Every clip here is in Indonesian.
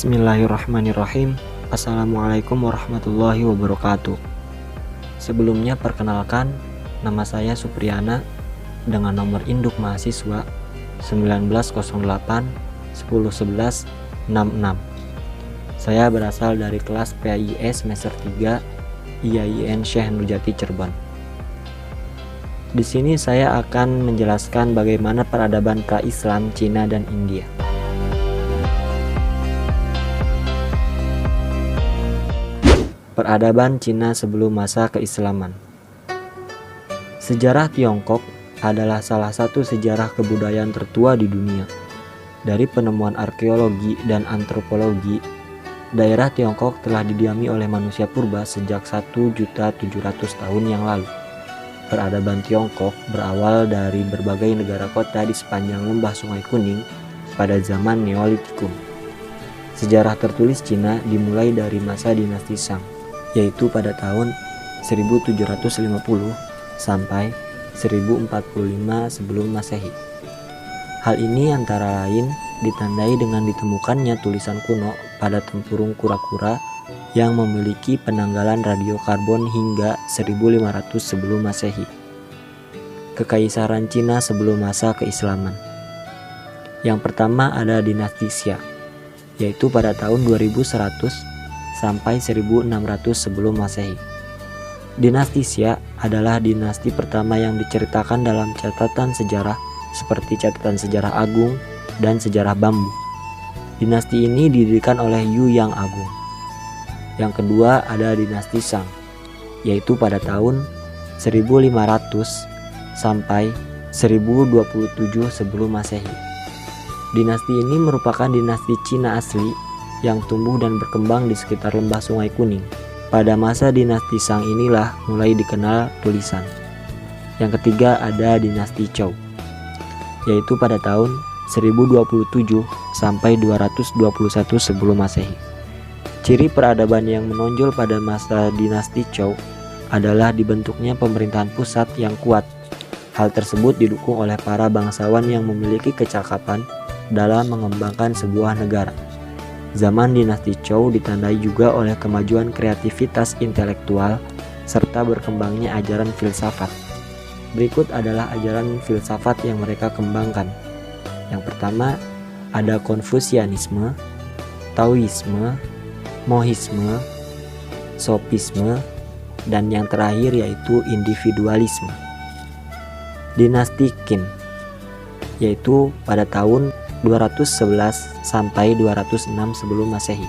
Bismillahirrahmanirrahim. Assalamualaikum warahmatullahi wabarakatuh. Sebelumnya perkenalkan, nama saya Supriyana dengan nomor induk mahasiswa 1908 1011 66. Saya berasal dari kelas PAIS semester 3 IAIN Syekh Nurjati Cirebon. Di sini saya akan menjelaskan bagaimana peradaban pra-Islam Cina dan India. Peradaban Cina sebelum masa keislaman. Sejarah Tiongkok adalah salah satu sejarah kebudayaan tertua di dunia. Dari penemuan arkeologi dan antropologi, daerah Tiongkok telah didiami oleh manusia purba sejak 1.700.000 tahun yang lalu. Peradaban Tiongkok berawal dari berbagai negara kota di sepanjang lembah Sungai Kuning pada zaman Neolitikum. Sejarah tertulis Cina dimulai dari masa dinasti Shang, yaitu pada tahun 1750 sampai 1045 sebelum Masehi. Hal ini antara lain ditandai dengan ditemukannya tulisan kuno pada tempurung kura-kura yang memiliki penanggalan radiokarbon hingga 1500 sebelum Masehi. Kekaisaran Cina sebelum masa keislaman. Yang pertama ada dinasti Xia, yaitu pada tahun 2100 sampai 1600 sebelum Masehi. Dinasti Xia adalah dinasti pertama yang diceritakan dalam catatan sejarah seperti catatan sejarah agung dan sejarah bambu. Dinasti ini didirikan oleh Yu Yang Agung. Yang kedua ada dinasti Shang, yaitu pada tahun 1500 sampai 1027 sebelum Masehi. Dinasti ini merupakan dinasti Cina asli yang tumbuh dan berkembang di sekitar lembah Sungai Kuning. Pada masa dinasti Shang inilah mulai dikenal tulisan. Yang ketiga ada dinasti Zhou, yaitu pada tahun 1027 sampai 221 sebelum Masehi. Ciri peradaban yang menonjol pada masa dinasti Zhou adalah dibentuknya pemerintahan pusat yang kuat. Hal tersebut didukung oleh para bangsawan yang memiliki kecakapan dalam mengembangkan sebuah negara. Zaman dinasti Zhou ditandai juga oleh kemajuan kreativitas intelektual serta berkembangnya ajaran filsafat. Berikut adalah ajaran filsafat yang mereka kembangkan. Yang pertama ada Konfusianisme, Taoisme, Mohisme, Sofisme, dan yang terakhir yaitu individualisme. Dinasti Qin, yaitu pada tahun 211 sampai 206 sebelum Masehi.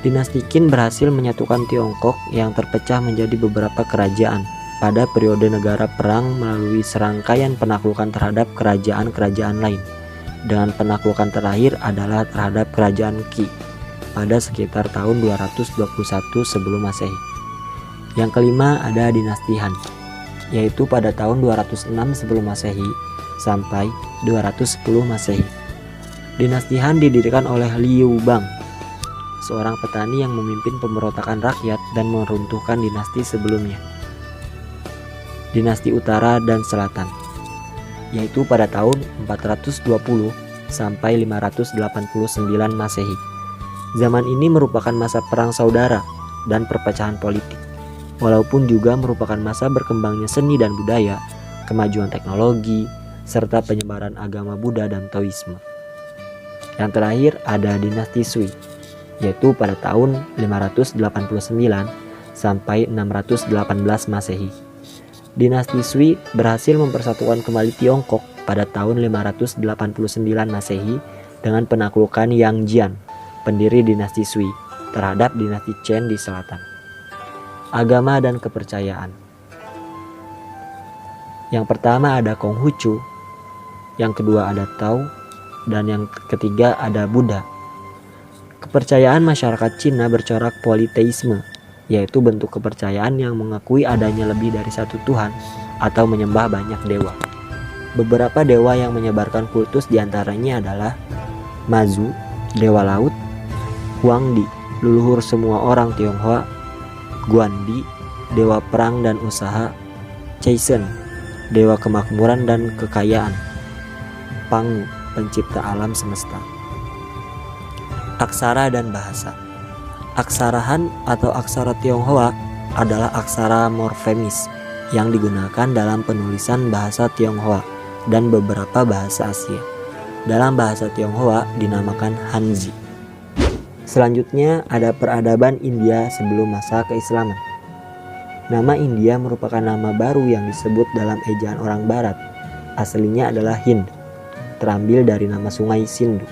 Dinasti Qin berhasil menyatukan Tiongkok yang terpecah menjadi beberapa kerajaan pada periode negara perang melalui serangkaian penaklukan terhadap kerajaan-kerajaan lain. Dengan penaklukan terakhir adalah terhadap kerajaan Qi pada sekitar tahun 221 sebelum Masehi. Yang kelima ada dinasti Han, yaitu pada tahun 206 sebelum Masehi sampai 210 Masehi. Dinasti Han didirikan oleh Liu Bang, seorang petani yang memimpin pemberontakan rakyat dan meruntuhkan dinasti sebelumnya. Dinasti Utara dan Selatan, yaitu pada tahun 420 sampai 589 Masehi. Zaman ini merupakan masa perang saudara dan perpecahan politik, walaupun juga merupakan masa berkembangnya seni dan budaya, kemajuan teknologi, serta penyebaran agama Buddha dan Taoisme. Yang terakhir ada dinasti Sui, yaitu pada tahun 589 sampai 618 Masehi. Dinasti Sui berhasil mempersatukan kembali Tiongkok pada tahun 589 Masehi dengan penaklukan Yang Jian, pendiri dinasti Sui, terhadap dinasti Chen di selatan. Agama dan kepercayaan. Yang pertama ada Konghucu, yang kedua ada Tao, dan yang ketiga ada Buddha. Kepercayaan masyarakat Cina bercorak politeisme, yaitu bentuk kepercayaan yang mengakui adanya lebih dari satu Tuhan atau menyembah banyak dewa. Beberapa dewa yang menyebarkan kultus diantaranya adalah Mazu, dewa laut; Huangdi, leluhur semua orang Tionghoa; Guandi, dewa perang dan usaha; Caisen, dewa kemakmuran dan kekayaan; Pangu, pencipta alam semesta. Aksara dan bahasa. Aksara Han atau aksara Tionghoa adalah aksara morfemis yang digunakan dalam penulisan bahasa Tionghoa dan beberapa bahasa Asia. Dalam bahasa Tionghoa dinamakan Hanzi. Selanjutnya ada peradaban India sebelum masa keislaman. Nama India merupakan nama baru yang disebut dalam ejaan orang barat. Aslinya adalah Hind, terambil dari nama sungai Sindhu,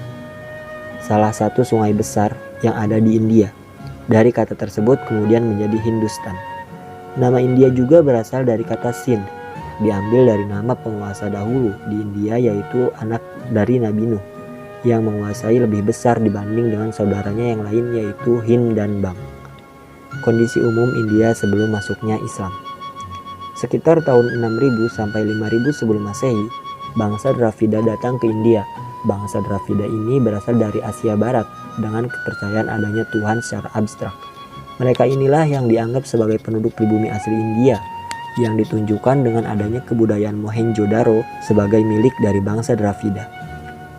salah satu sungai besar yang ada di India. Dari kata tersebut kemudian menjadi Hindustan. Nama India juga berasal dari kata Sind, diambil dari nama penguasa dahulu di India, yaitu anak dari Nabi Nuh yang menguasai lebih besar dibanding dengan saudaranya yang lain, yaitu Hind dan Bang. Kondisi umum India sebelum masuknya Islam. Sekitar tahun 6000 sampai 5000 sebelum Masehi, bangsa Dravida datang ke India. Bangsa Dravida ini berasal dari Asia Barat dengan kepercayaan adanya Tuhan secara abstrak. Mereka inilah yang dianggap sebagai penduduk pribumi asli India, yang ditunjukkan dengan adanya kebudayaan Mohenjo-daro sebagai milik dari bangsa Dravida.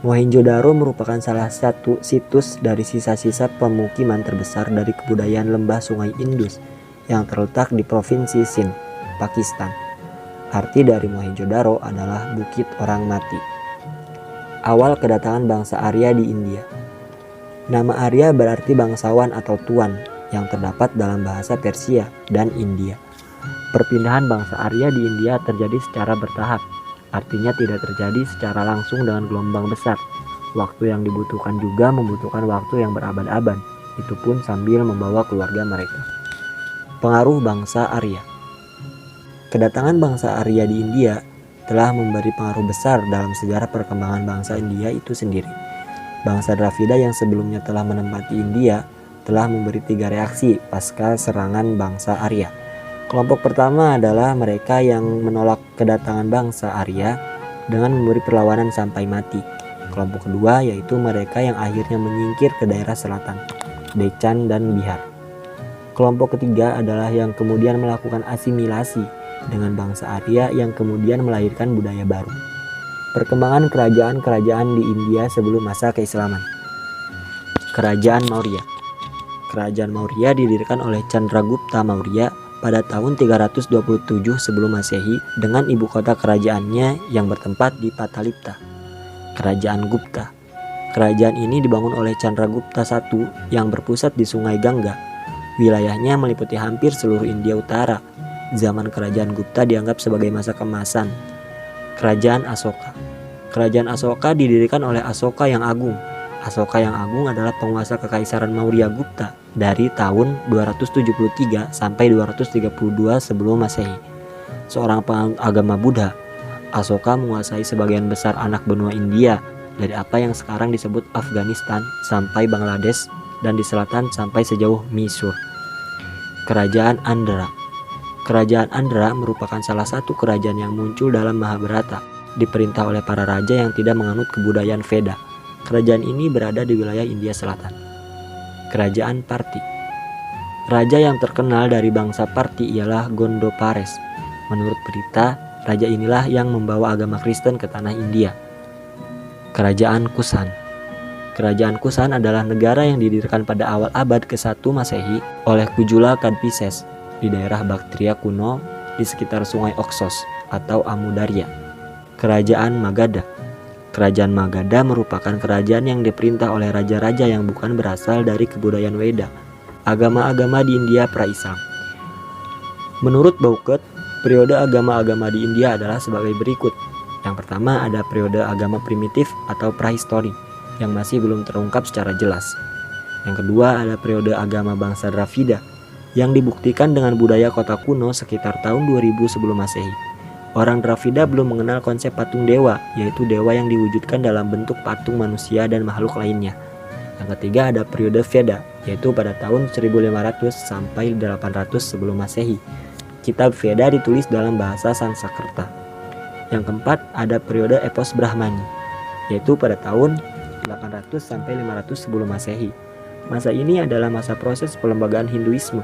Mohenjo-daro merupakan salah satu situs dari sisa-sisa pemukiman terbesar dari kebudayaan lembah Sungai Indus yang terletak di Provinsi Sindh, Pakistan. Arti dari Mohenjo-daro adalah Bukit Orang Mati. Awal kedatangan bangsa Arya di India. Nama Arya berarti bangsawan atau tuan yang terdapat dalam bahasa Persia dan India. Perpindahan bangsa Arya di India terjadi secara bertahap, artinya tidak terjadi secara langsung dengan gelombang besar. Waktu yang dibutuhkan juga membutuhkan waktu yang berabad-abad, itu pun sambil membawa keluarga mereka. Pengaruh bangsa Arya. Kedatangan bangsa Arya di India telah memberi pengaruh besar dalam sejarah perkembangan bangsa India itu sendiri. Bangsa Dravida yang sebelumnya telah menempati India telah memberi 3 reaksi pasca serangan bangsa Arya. Kelompok pertama adalah mereka yang menolak kedatangan bangsa Arya dengan memberi perlawanan sampai mati. Kelompok kedua yaitu mereka yang akhirnya menyingkir ke daerah selatan, Deccan dan Bihar. Kelompok ketiga adalah yang kemudian melakukan asimilasi dengan bangsa Arya yang kemudian melahirkan budaya baru. Perkembangan kerajaan-kerajaan di India sebelum masa keislaman. Kerajaan Maurya. Kerajaan Maurya didirikan oleh Chandragupta Maurya pada tahun 327 sebelum Masehi dengan ibu kota kerajaannya yang bertempat di Patalipta. Kerajaan Gupta. Kerajaan ini dibangun oleh Chandragupta I yang berpusat di Sungai Gangga. Wilayahnya meliputi hampir seluruh India Utara. Zaman kerajaan Gupta dianggap sebagai masa keemasan. Kerajaan Asoka. Kerajaan Asoka didirikan oleh Asoka yang Agung. Asoka yang Agung adalah penguasa kekaisaran Maurya Gupta dari tahun 273 sampai 232 sebelum Masehi. Seorang penganut agama Buddha, Asoka menguasai sebagian besar anak benua India dari apa yang sekarang disebut Afghanistan sampai Bangladesh dan di selatan sampai sejauh Mysore. Kerajaan Andhra. Kerajaan Andhra merupakan salah satu kerajaan yang muncul dalam Mahabharata, diperintah oleh para raja yang tidak menganut kebudayaan Veda. Kerajaan ini berada di wilayah India Selatan. Kerajaan Parti. Raja yang terkenal dari bangsa Parti ialah Gondopares. Menurut berita, raja inilah yang membawa agama Kristen ke tanah India. Kerajaan Kusan. Kerajaan Kusan adalah negara yang didirikan pada awal abad ke-1 Masehi oleh Kujula Kadphises di daerah Baktria kuno di sekitar sungai Oxus atau Amudarya. Kerajaan Magadha. Kerajaan Magadha merupakan kerajaan yang diperintah oleh raja-raja yang bukan berasal dari kebudayaan Weda, agama-agama di India pra-Islam. Menurut Bouquet, periode agama-agama di India adalah sebagai berikut. Yang pertama ada periode agama primitif atau prahistori yang masih belum terungkap secara jelas. Yang kedua ada periode agama bangsa Dravida yang dibuktikan dengan budaya kota kuno sekitar tahun 2000 sebelum Masehi. Orang Dravida belum mengenal konsep patung dewa, yaitu dewa yang diwujudkan dalam bentuk patung manusia dan makhluk lainnya. Yang ketiga ada periode Veda, yaitu pada tahun 1500 sampai 800 sebelum Masehi. Kitab Veda ditulis dalam bahasa Sanskerta. Yang keempat ada periode epos Brahmani, yaitu pada tahun 800 sampai 500 sebelum Masehi. Masa ini adalah masa proses pelembagaan Hinduisme.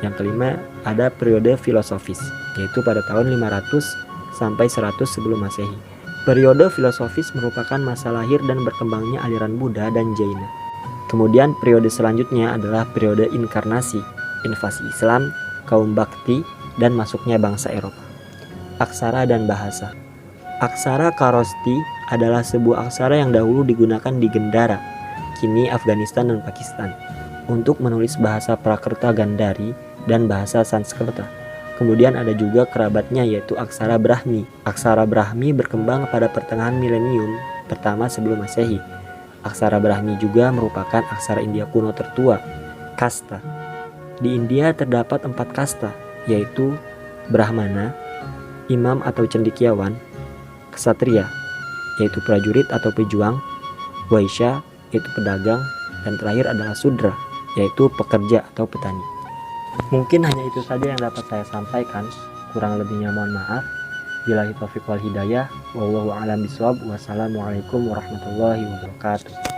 Yang kelima ada periode filosofis, yaitu pada tahun 500 sampai 100 sebelum Masehi. Periode filosofis merupakan masa lahir dan berkembangnya aliran Buddha dan Jaina. Kemudian periode selanjutnya adalah periode inkarnasi, invasi Islam, kaum Bakti, dan masuknya bangsa Eropa. Aksara dan bahasa. Aksara Kharoshthi adalah sebuah aksara yang dahulu digunakan di Gendara, kini Afghanistan dan Pakistan, untuk menulis bahasa Prakrta Gandhari dan bahasa Sanskerta. Kemudian ada juga kerabatnya yaitu aksara Brahmi. Aksara Brahmi berkembang pada pertengahan milenium pertama sebelum Masehi. Aksara Brahmi juga merupakan aksara India kuno tertua, kasta. Di India terdapat 4 kasta, yaitu Brahmana, Imam atau cendekiawan, Ksatria, yaitu prajurit atau pejuang, Waisya, yaitu pedagang, dan terakhir adalah Sudra, yaitu pekerja atau petani. Mungkin hanya itu saja yang dapat saya sampaikan, kurang lebihnya mohon maaf. Billahi taufiq wal hidayah, wallahu a'lam bishawab. Wassalamualaikum warahmatullahi wabarakatuh.